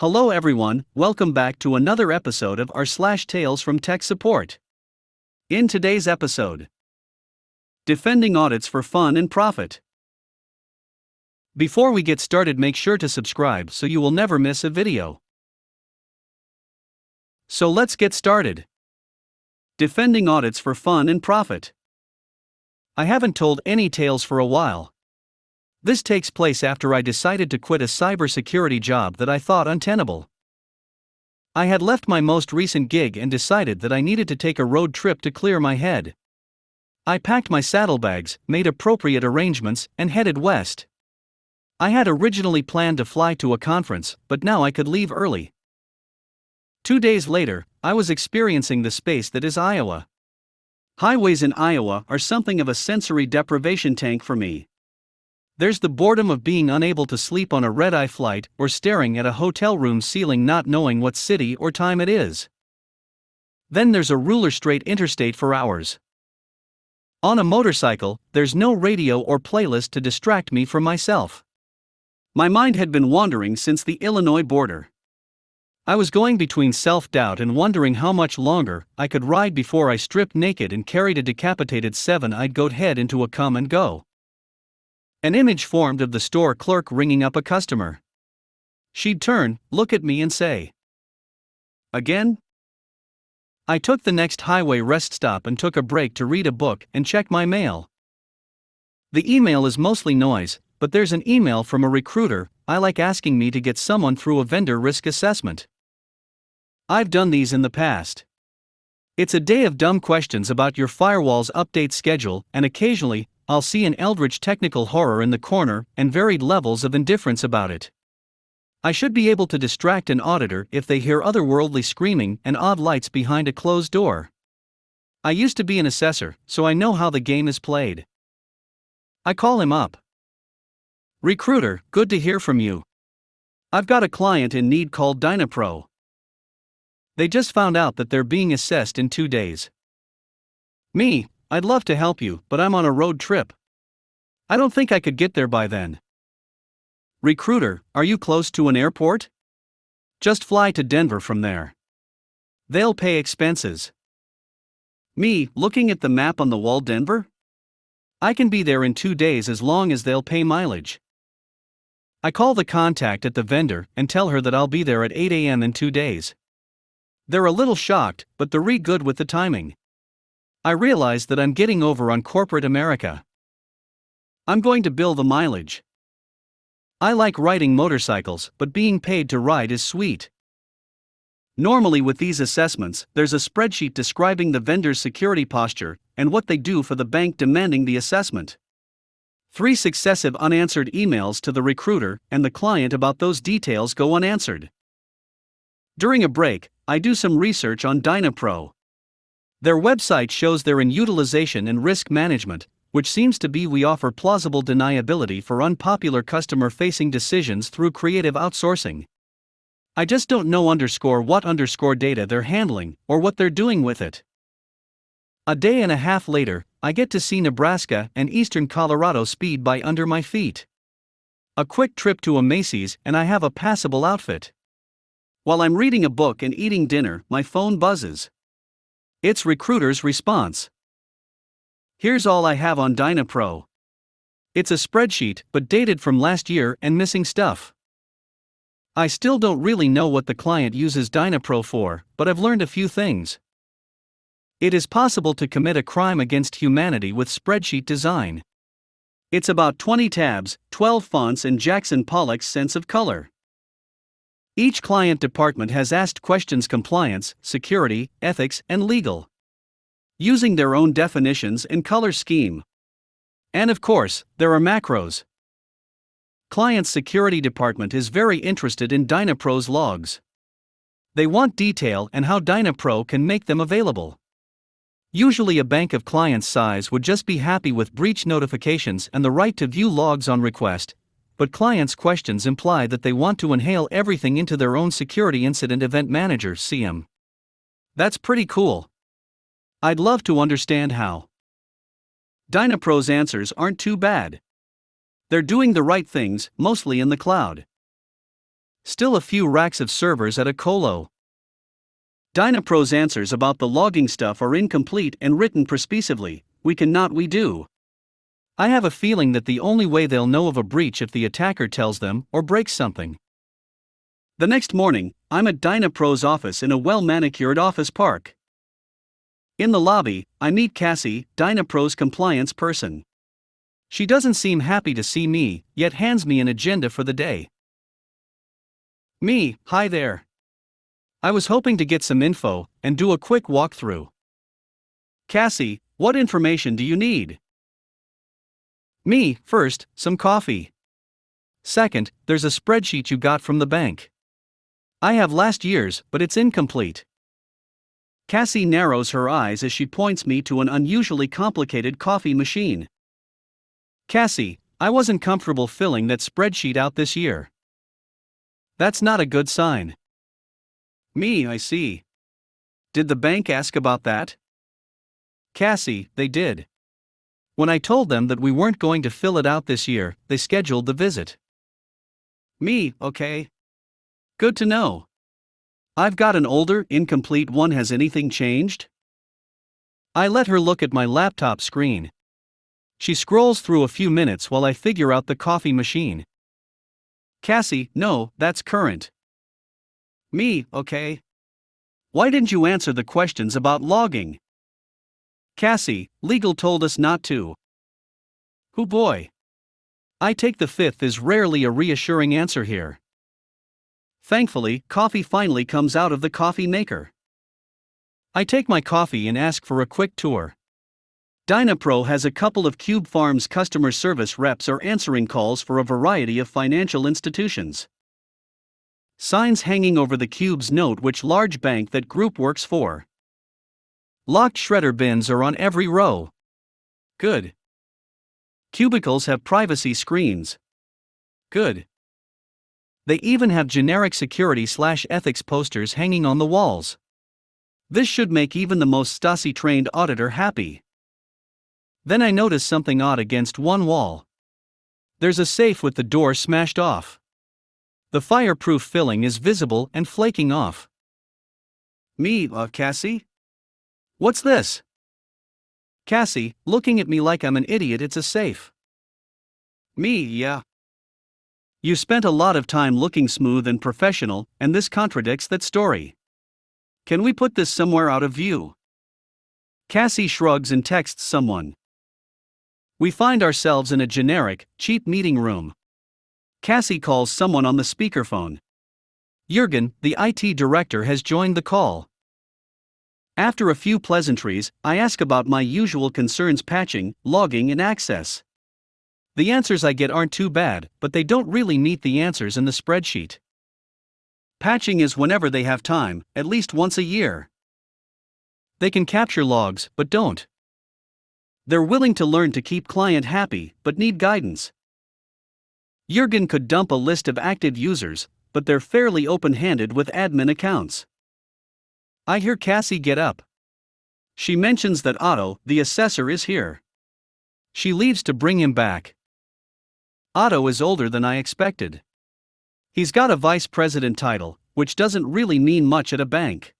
Hello everyone, welcome back to another episode of r/slash Tales from Tech Support. In today's episode, defending audits for fun and profit. Before we get started, make sure to subscribe so you will never miss a video. So let's get started. Defending audits for fun and profit. I haven't told any tales for a while. This takes place after I decided to quit a cybersecurity job that I thought untenable. I had left my most recent gig and decided that I needed to take a road trip to clear my head. I packed my saddlebags, made appropriate arrangements, and headed west. I had originally planned to fly to a conference, but now I could leave early. 2 days later, I was experiencing the space that is Iowa. Highways in Iowa are something of a sensory deprivation tank for me. There's the boredom of being unable to sleep on a red-eye flight or staring at a hotel room ceiling not knowing what city or time it is. Then there's a ruler-straight interstate for hours. On a motorcycle, there's no radio or playlist to distract me from myself. My mind had been wandering since the Illinois border. I was going between self-doubt and wondering how much longer I could ride before I stripped naked and carried a decapitated seven-eyed goat head into a come and go. An image formed of the store clerk ringing up a customer. She'd turn, look at me and say, "Again?" I took the next highway rest stop and took a break to read a book and check my mail. The email is mostly noise, but there's an email from a recruiter I like asking me to get someone through a vendor risk assessment. I've done these in the past. It's a day of dumb questions about your firewall's update schedule, and occasionally, I'll see an eldritch technical horror in the corner and varied levels of indifference about it. I should be able to distract an auditor if they hear otherworldly screaming and odd lights behind a closed door. I used to be an assessor, so I know how the game is played. I call him up. "Recruiter, good to hear from you. I've got a client in need called Dynapro. They just found out that they're being assessed in 2 days. Me, I'd love to help you, but I'm on a road trip. I don't think I could get there by then." "Recruiter, are you close to an airport? Just fly to Denver from there. They'll pay expenses." Me, looking at the map on the wall, Denver? I can be there in 2 days as long as they'll pay mileage. I call the contact at the vendor and tell her that I'll be there at 8 a.m. in 2 days. They're a little shocked, but they're good with the timing. I realize that I'm getting over on corporate America. I'm going to bill the mileage. I like riding motorcycles, but being paid to ride is sweet. Normally with these assessments, there's a spreadsheet describing the vendor's security posture and what they do for the bank demanding the assessment. 3 successive unanswered emails to the recruiter and the client about those details go unanswered. During a break, I do some research on Dynapro. Their website shows they're in utilization and risk management, which seems to be we offer plausible deniability for unpopular customer-facing decisions through creative outsourcing. I just don't know what data they're handling or what they're doing with it. A day and a half later, I get to see Nebraska and eastern Colorado speed by under my feet. A quick trip to a Macy's and I have a passable outfit. While I'm reading a book and eating dinner, my phone buzzes. It's recruiter's response. "Here's all I have on Dynapro. It's a spreadsheet, but dated from last year and missing stuff. I still don't really know what the client uses Dynapro for, but I've learned a few things. It is possible to commit a crime against humanity with spreadsheet design. It's about 20 tabs, 12 fonts, and Jackson Pollock's sense of color. Each client department has asked questions: compliance, security, ethics, and legal, using their own definitions and color scheme. And of course, there are macros. Client's security department is very interested in Dynapro's logs. They want detail and how Dynapro can make them available. Usually a bank of client's size would just be happy with breach notifications and the right to view logs on request, but clients' questions imply that they want to inhale everything into their own security incident event manager (CM). That's pretty cool. I'd love to understand how. Dynapro's answers aren't too bad. They're doing the right things, mostly in the cloud. Still a few racks of servers at a colo. Dynapro's answers about the logging stuff are incomplete and written persuasively. We do. I have a feeling that the only way they'll know of a breach if the attacker tells them or breaks something. The next morning, I'm at Dynapro's office in a well-manicured office park. In the lobby, I meet Cassie, Dynapro's compliance person. She doesn't seem happy to see me, yet hands me an agenda for the day. Me, hi there. I was hoping to get some info and do a quick walkthrough. Cassie, what information do you need? Me, first, some coffee. Second, there's a spreadsheet you got from the bank. I have last year's, but it's incomplete. Cassie narrows her eyes as she points me to an unusually complicated coffee machine. Cassie, I wasn't comfortable filling that spreadsheet out this year. That's not a good sign. Me, I see. Did the bank ask about that? Cassie, they did. When I told them that we weren't going to fill it out this year, they scheduled the visit. Me, okay. Good to know. I've got an older, incomplete one. Has anything changed? I let her look at my laptop screen. She scrolls through a few minutes while I figure out the coffee machine. Cassie, no, that's current. Me, okay. Why didn't you answer the questions about logging? Cassie, legal told us not to. Oh boy. I take the fifth is rarely a reassuring answer here. Thankfully, coffee finally comes out of the coffee maker. I take my coffee and ask for a quick tour. Dynapro has a couple of Cube Farms customer service reps are answering calls for a variety of financial institutions. Signs hanging over the Cubes note which large bank that group works for. Locked shredder bins are on every row. Good. Cubicles have privacy screens. Good. They even have generic security/ethics posters hanging on the walls. This should make even the most Stasi-trained auditor happy. Then I notice something odd against one wall. There's a safe with the door smashed off. The fireproof filling is visible and flaking off. Me, Cassie? What's this? Cassie, looking at me like I'm an idiot. It's a safe. Me, yeah. You spent a lot of time looking smooth and professional, and this contradicts that story. Can we put this somewhere out of view? Cassie shrugs and texts someone. We find ourselves in a generic, cheap meeting room. Cassie calls someone on the speakerphone. Jürgen, the IT director, has joined the call. After a few pleasantries, I ask about my usual concerns: patching, logging, and access. The answers I get aren't too bad, but they don't really meet the answers in the spreadsheet. Patching is whenever they have time, at least once a year. They can capture logs, but don't. They're willing to learn to keep client happy, but need guidance. Jürgen could dump a list of active users, but they're fairly open-handed with admin accounts. I hear Cassie get up. She mentions that Otto, the assessor, is here. She leaves to bring him back. Otto is older than I expected. He's got a vice president title, which doesn't really mean much at a bank.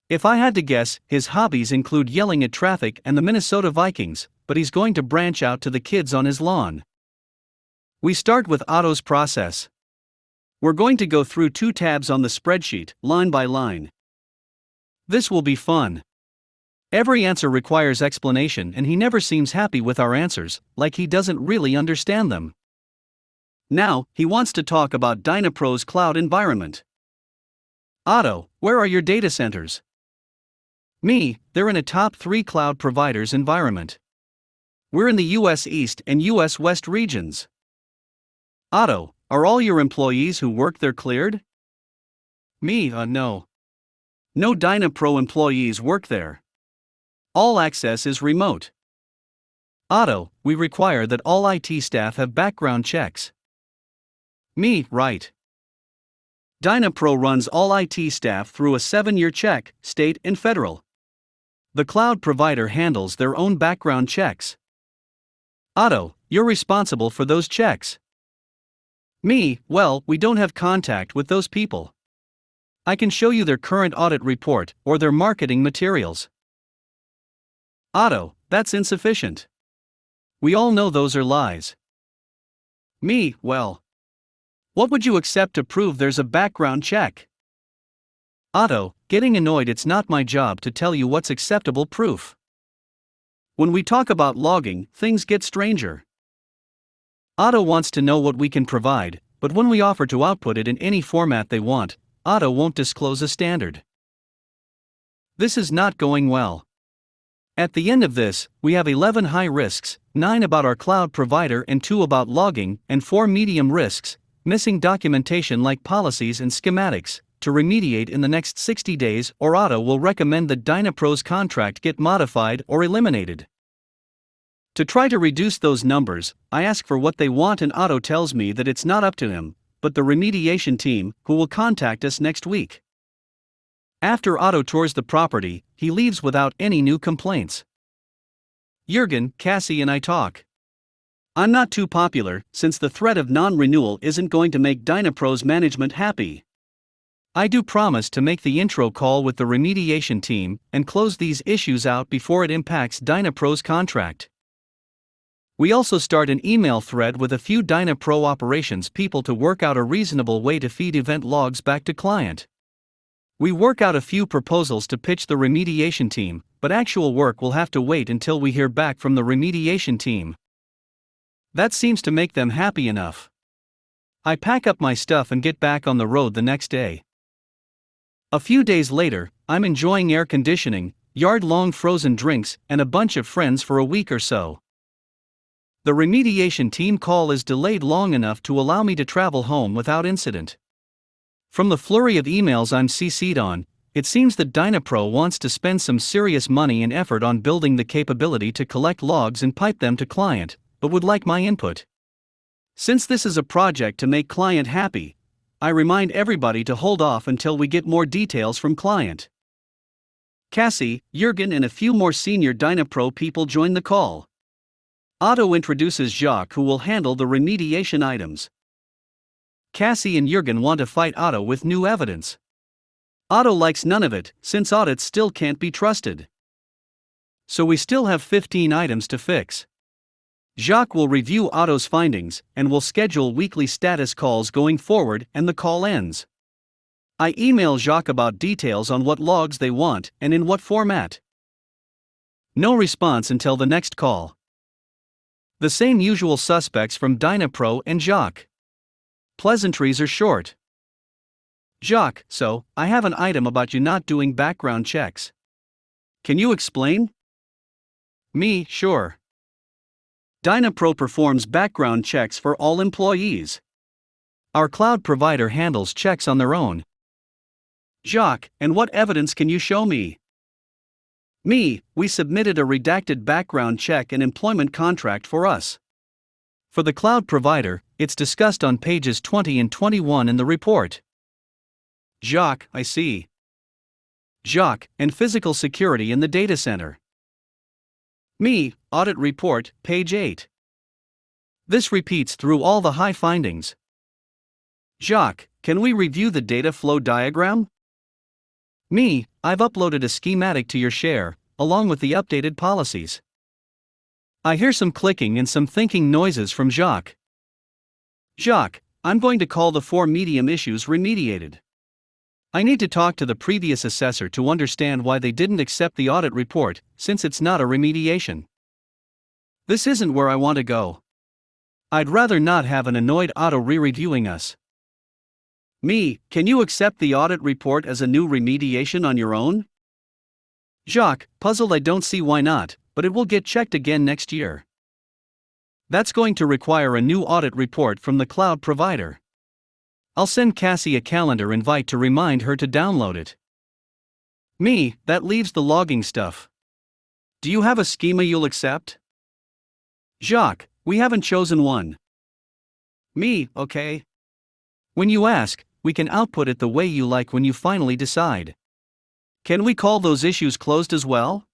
If I had to guess, his hobbies include yelling at traffic and the Minnesota Vikings, but he's going to branch out to the kids on his lawn. We start with Otto's process. We're going to go through 2 tabs on the spreadsheet, line by line. This will be fun. Every answer requires explanation, and he never seems happy with our answers, like he doesn't really understand them. Now, he wants to talk about Dynapro's cloud environment. Otto, where are your data centers? Me, they're in a top 3 cloud providers environment. We're in the US East and US West regions. Otto, are all your employees who work there cleared? Me, no. No Dynapro employees work there. All access is remote. Otto, we require that all IT staff have background checks. Me, right. Dynapro runs all IT staff through a 7-year check, state and federal. The cloud provider handles their own background checks. Otto, you're responsible for those checks. Me, well, we don't have contact with those people. I can show you their current audit report or their marketing materials. Otto, that's insufficient. We all know those are lies. Me, well, what would you accept to prove there's a background check? Otto, getting annoyed. It's not my job to tell you what's acceptable proof. When we talk about logging, things get stranger. Otto wants to know what we can provide, but when we offer to output it in any format they want, Otto won't disclose a standard. This is not going well. At the end of this, we have 11 high risks, 9 about our cloud provider and 2 about logging, and 4 medium risks, missing documentation like policies and schematics, to remediate in the next 60 days, or Otto will recommend that Dynapro's contract get modified or eliminated. To try to reduce those numbers, I ask for what they want and Otto tells me that it's not up to him, but the remediation team, who will contact us next week. After Otto tours the property, he leaves without any new complaints. Jürgen, Cassie and I talk. I'm not too popular, since the threat of non-renewal isn't going to make Dynapro's management happy. I do promise to make the intro call with the remediation team and close these issues out before it impacts Dynapro's contract. We also start an email thread with a few Dynapro operations people to work out a reasonable way to feed event logs back to client. We work out a few proposals to pitch the remediation team, but actual work will have to wait until we hear back from the remediation team. That seems to make them happy enough. I pack up my stuff and get back on the road the next day. A few days later, I'm enjoying air conditioning, yard-long frozen drinks, and a bunch of friends for a week or so. The remediation team call is delayed long enough to allow me to travel home without incident. From the flurry of emails I'm CC'd on, it seems that Dynapro wants to spend some serious money and effort on building the capability to collect logs and pipe them to client, but would like my input. Since this is a project to make client happy, I remind everybody to hold off until we get more details from client. Cassie, Jürgen and a few more senior Dynapro people join the call. Otto introduces Jacques, who will handle the remediation items. Cassie and Jürgen want to fight Otto with new evidence. Otto likes none of it, since audits still can't be trusted. So we still have 15 items to fix. Jacques will review Otto's findings, and will schedule weekly status calls going forward, and the call ends. I email Jacques about details on what logs they want, and in what format. No response until the next call. The same usual suspects from Dynapro and Jacques. Pleasantries are short. Jacques, so, I have an item about you not doing background checks. Can you explain? Me, sure. Dynapro performs background checks for all employees. Our cloud provider handles checks on their own. Jacques, and what evidence can you show me? Me, we submitted a redacted background check and employment contract for us. For the cloud provider, it's discussed on pages 20 and 21 in the report. Jacques, I see. Jacques, and physical security in the data center. Me, audit report, page 8. This repeats through all the high findings. Jacques, can we review the data flow diagram? Me, I've uploaded a schematic to your share, along with the updated policies. I hear some clicking and some thinking noises from Jacques. Jacques, I'm going to call the 4 medium issues remediated. I need to talk to the previous assessor to understand why they didn't accept the audit report, since it's not a remediation. This isn't where I want to go. I'd rather not have an annoyed Otto re-reviewing us. Me, can you accept the audit report as a new remediation on your own? Jacques, puzzled. I don't see why not, but it will get checked again next year. That's going to require a new audit report from the cloud provider. I'll send Cassie a calendar invite to remind her to download it. Me, that leaves the logging stuff. Do you have a schema you'll accept? Jacques, we haven't chosen one. Me, okay. When you ask, we can output it the way you like when you finally decide. Can we call those issues closed as well?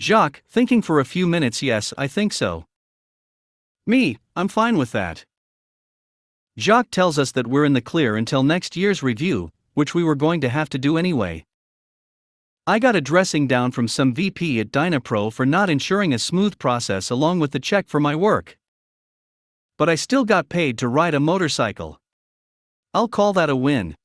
Jacques, thinking for a few minutes. Yes, I think so. Me, I'm fine with that. Jacques tells us that we're in the clear until next year's review, which we were going to have to do anyway. I got a dressing down from some VP at Dynapro for not ensuring a smooth process along with the check for my work. But I still got paid to ride a motorcycle. I'll call that a win.